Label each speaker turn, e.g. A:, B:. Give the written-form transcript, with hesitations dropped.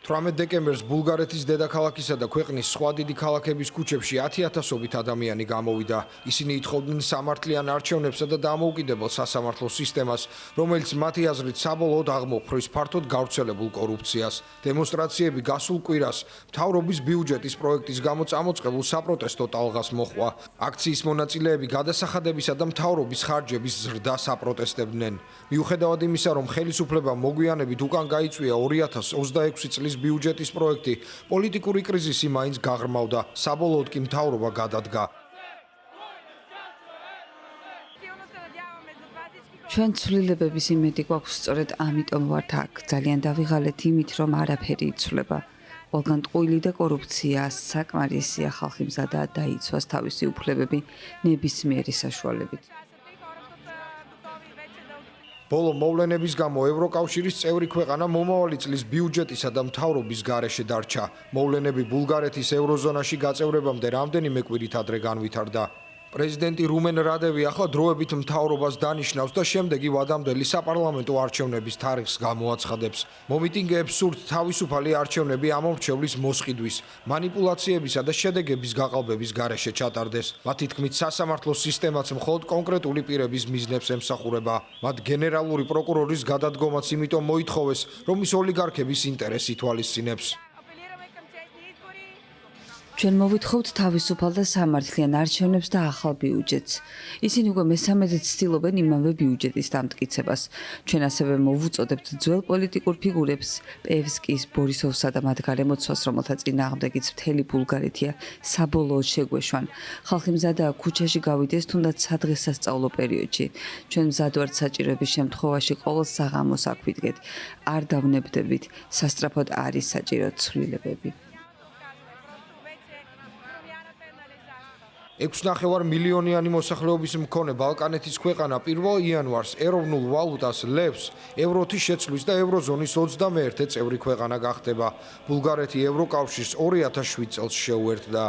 A: 18 დეკემბერს ბულგარეთის დედაქალაქისა და ქვეყნის სხვა დიდი ქალაქების ქუჩებში 10,000-ობით ადამიანი გამოვიდა. ისინი ითხოვდნენ სამართლიან არჩევნებსა და დამოუკიდებელ სასამართლო სისტემას, რომელიც მათი აზრით საბოლოოდ აღმოფხრის ფართოდ გავრცელებულ კორუფციას. დემონსტრაციები გასულ კვირას მთავრობის ბიუჯეტის პროექტის გამო წამოწყებულ საპროტესტო ტალღას მოჰყვა. აქციის მონაწილეები გადასახადებისა და მთავრობის ხარჯების ზრდას აპროტესტებდნენ. მიუხედავად იმისა, რომ ხელისუფლებამ მოგვიანებით უკან გაიწვია 2026 წლის ბიუჯეტის პროექტი, პოლიტიკური კრიზისი მაინც გაღრმავდა, საბოლოოდ კი მთავრობა გადადგა.
B: ჩვენ ცვლილებების იმედი გვაქვს, სწორედ ამიტომ ვართ აქ. ძალიან დავიღალეთ იმით, რომ არაფერი იცვლება. ყველგან ტყუილი და კორუფცია, საკმარისია ხალხი მზადაა დაიცვას თავისი უფლებები ნებისმიერი საშუალებით.
A: ბოლო მოვლენების გამო ევროკავშირის წევრი ქვეყანა მომავალი წლის ბიუჯეტისა და მთავრობის გარეშე დარჩა. მოვლენები ბულგარეთის ევროზონაში გაწევრებამდე რამდენიმე კვირით ადრე განვითარდა. პრეზიდენტი რუმენ რადევი ახლა დროებით მთავრობას დანიშნავს და შემდეგ ვადამდელი საპარლამენტო არჩევნების თარიღს გამოაცხადებს. მომიტინგეებს სურთ თავისუფალი არჩევნები ამომრჩევლის მოსყიდვის, მანიპულაციებისა და შედეგების გაყალბების გარეშე ჩატარდეს. მათი თქმით, სასამართლო სისტემაც მხოლოდ კონკრეტული პირების მიზნებს ემსახურება. მათ გენერალური პროკურორის გადადგომაც იმიტომ მოითხოვეს, რომ ის ოლიგარქების ინტერესს ითვალისწინებს.
B: ჩვენ მოვითხოვთ თავისუფალ და სამართლიან არჩევნებს და ახალ ბიუჯეტს. ისინი უკვე მესამედს ცდილობენ იმავე ბიუჯეტის დამტკიცებას. ჩვენ ასევე მოვუწოდებთ ძველ პოლიტიკურ ფიგურებს, პევსკის, ბორისოვსა და მათ გარემოცვას, რომელთა წინააღმდეგიც მთელი ბულგარეთია, საბოლოოდ შეგვეშვან. ხალხი მზადაა ქუჩაში გავიდეს თუნდაც სადღესასწაულო პერიოდში. ჩვენ მზად ვართ საჭიროების შემთხვევაში ყოველ საღამოს აქ ვიდგეთ. არ დავნებდებით, სასწრაფოდ არის საჭირო ცვლილებები.
A: 6,5 მილიონიანი მოსახლეობის მქონე ბალკანეთის ქვეყანა 1 იანვარს ეროვნულ ვალუტას ლევს ევროთი შეცვლის და ევროზონის 21 წევრი ქვეყანა გახდება. ბულგარეთი ევროკავშირს 2007 წელს შეუერთდა.